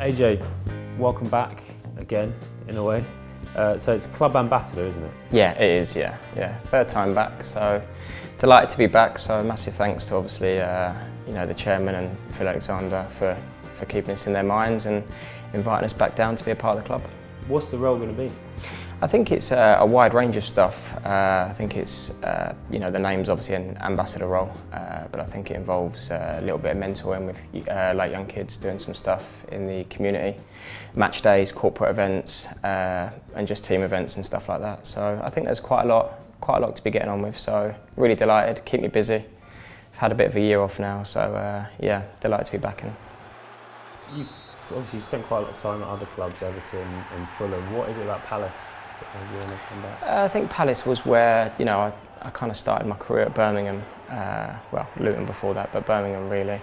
AJ, welcome back again, in a way. So it's club ambassador, isn't it? Yeah, it is, yeah. Third time back, so delighted to be back. So massive thanks to obviously, the chairman and Phil Alexander for keeping us in their minds and inviting us back down to be a part of the club. What's the role going to be? I think it's a wide range of stuff. I think it's, the name's obviously an ambassador role, but I think it involves a little bit of mentoring with like young kids, doing some stuff in the community, match days, corporate events, and just team events and stuff like that. So I think there's quite a lot to be getting on with. So really delighted, keep me busy. I've had a bit of a year off now, so delighted to be back in. You've obviously spent quite a lot of time at other clubs, Everton and Fulham. What is it about Palace that made you want to come back? I think Palace was where, I kind of started my career at Birmingham. Luton before that, but Birmingham really.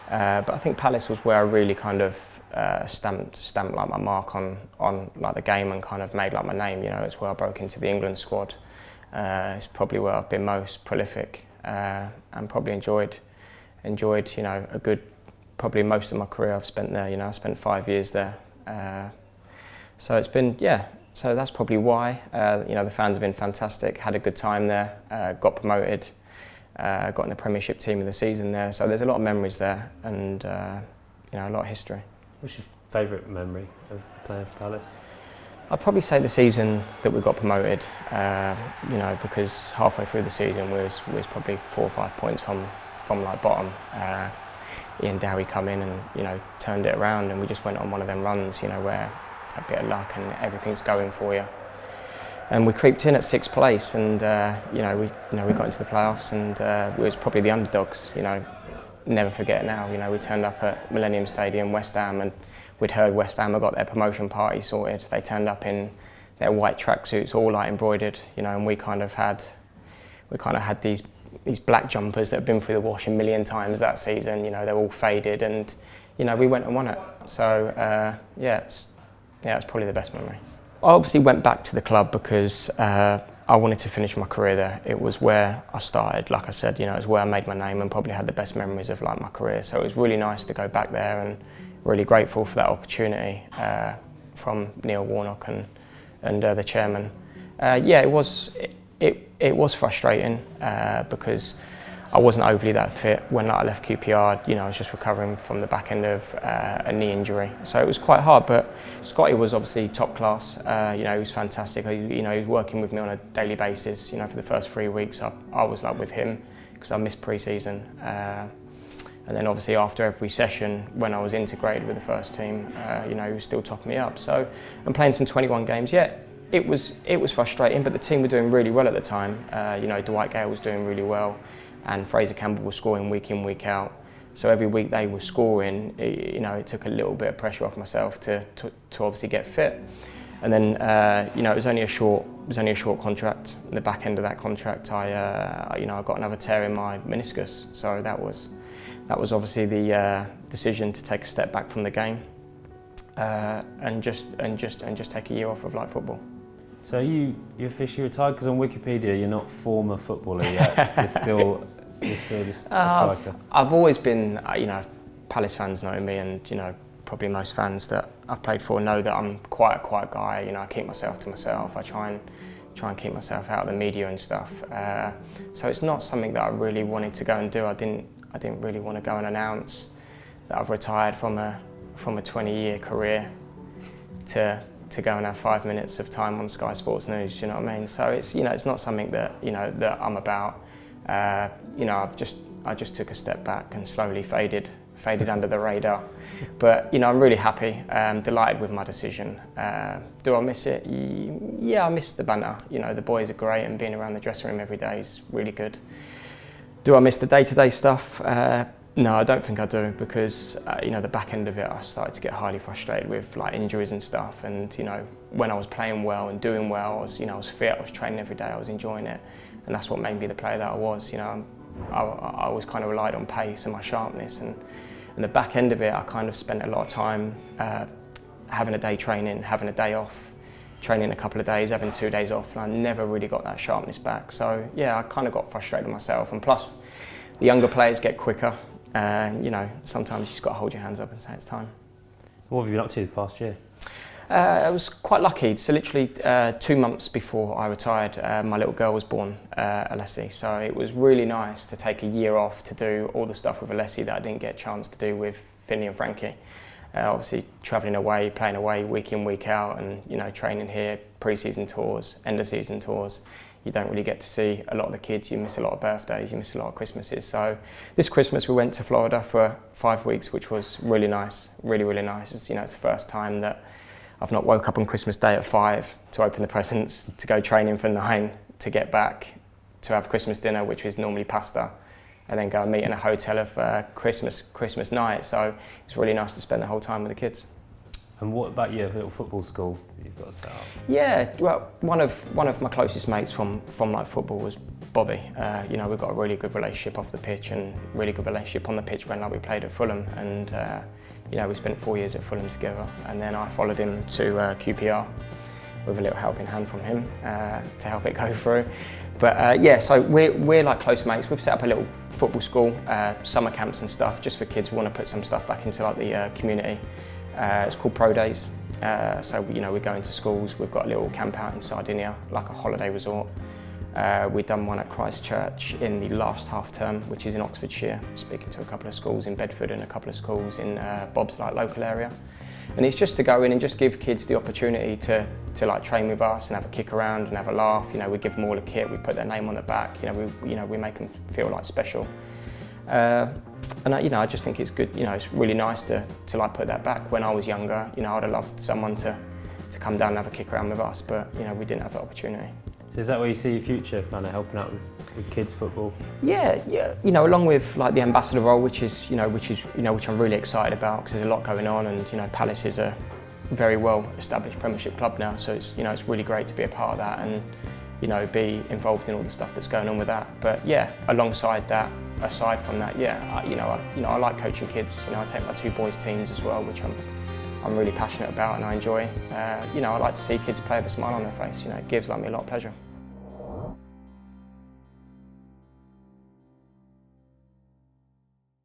But I think Palace was where I really kind of stamped like my mark on like the game and kind of made like my name. It's where I broke into the England squad. It's probably where I've been most prolific and probably enjoyed a good. Probably most of my career I've spent there. I spent 5 years there. So it's been, so that's probably why. The fans have been fantastic, had a good time there, got promoted, got in the Premiership team of the season there. So there's a lot of memories there and, a lot of history. What's your favourite memory of playing for Palace? I'd probably say the season that we got promoted, because halfway through the season we was probably 4 or 5 points from like bottom. Ian Dowie come in and turned it around, and we just went on one of them runs, where a bit of luck and everything's going for you. And we creeped in at 6th place, and we got into the playoffs, and we was probably the underdogs. Never forget now. We turned up at Millennium Stadium, West Ham, and we'd heard West Ham had got their promotion party sorted. They turned up in their white tracksuits, all like embroidered, and we kind of had these black jumpers that have been through the wash a million times that season. They're all faded, and we went and won it. So it's probably the best memory. I obviously went back to the club because I wanted to finish my career there. It was where I started, like I said, it was where I made my name and probably had the best memories of like my career. So it was really nice to go back there, and really grateful for that opportunity from Neil Warnock and the chairman. It was frustrating because I wasn't overly that fit when I left QPR. I was just recovering from the back end of a knee injury, so it was quite hard. But Scotty was obviously top class. He was fantastic. He was working with me on a daily basis. For the first 3 weeks, I was like with him because I missed pre-season. And then obviously after every session, when I was integrated with the first team, he was still topping me up. So I'm playing some 21 games. It was frustrating, but the team were doing really well at the time. Dwight Gale was doing really well, and Fraser Campbell was scoring week in, week out. So every week they were scoring, it took a little bit of pressure off myself to obviously get fit. And then it was only a short contract. In the back end of that contract, I got another tear in my meniscus. So that was obviously the decision to take a step back from the game and just take a year off of like football. So you officially retired? Because on Wikipedia you're not former footballer yet. You're still just a striker. I've always been, Palace fans know me, and probably most fans that I've played for know that I'm quite a quiet guy. I keep myself to myself. I try and keep myself out of the media and stuff. So it's not something that I really wanted to go and do. I didn't really want to go and announce that I've retired from a 20-year career to go and have 5 minutes of time on Sky Sports News. You know what I mean? So it's it's not something that that I'm about. I just took a step back and slowly faded under the radar. But I'm really happy. Delighted with my decision. Do I miss it? Yeah, I miss the banter. The boys are great, and being around the dressing room every day is really good. Do I miss the day-to-day stuff? No, I don't think I do, because the back end of it I started to get highly frustrated with like injuries and stuff, and when I was playing well and doing well, I was fit, I was training every day, I was enjoying it, and that's what made me the player that I was. I was kind of relied on pace and my sharpness, and the back end of it I kind of spent a lot of time having a day training, having a day off, training a couple of days, having 2 days off, and I never really got that sharpness back. So I kind of got frustrated with myself, and plus the younger players get quicker. Sometimes you just got to hold your hands up and say it's time. What have you been up to the past year? I was quite lucky. So literally 2 months before I retired, my little girl was born, Alessi. So it was really nice to take a year off to do all the stuff with Alessi that I didn't get a chance to do with Finley and Frankie. Obviously travelling away, playing away week in, week out, and training here, pre-season tours, end of season tours. You don't really get to see a lot of the kids. You miss a lot of birthdays, you miss a lot of Christmases. So this Christmas we went to Florida for 5 weeks, which was really nice, really, really nice. It's the first time that I've not woke up on Christmas Day at 5 to open the presents, to go training for 9, to get back, to have Christmas dinner, which is normally pasta, and then go and meet in a hotel of Christmas night. So it's really nice to spend the whole time with the kids. And what about your little football school that you've got set up? Yeah, well, one of my closest mates from like football was Bobby. We've got a really good relationship off the pitch and really good relationship on the pitch when we played at Fulham, and we spent 4 years at Fulham together, and then I followed him to QPR with a little helping hand from him to help it go through. But so we're like close mates. We've set up a little football school, summer camps and stuff, just for kids who want to put some stuff back into like the community. It's called Pro Days. So we go into schools. We've got a little camp out in Sardinia, like a holiday resort. We've done one at Christchurch in the last half term, which is in Oxfordshire, speaking to a couple of schools in Bedford and a couple of schools in Bob's local area. And it's just to go in and just give kids the opportunity to like train with us and have a kick around and have a laugh. We give them all a kit, we put their name on the back, we make them feel like special. And I just think it's good, it's really nice to like put that back. When I was younger, I'd have loved someone to come down and have a kick around with us, but we didn't have that opportunity. So is that where you see your future, kind of helping out with kids football? Yeah. Along with like the ambassador role, which I'm really excited about, because there's a lot going on, and Palace is a very well established Premiership club now, so it's really great to be a part of that and be involved in all the stuff that's going on with that. But alongside that, aside from that, I like coaching kids. I take my 2 boys teams as well, which I'm really passionate about and I enjoy. I like to see kids play with a smile on their face. It gives me a lot of pleasure.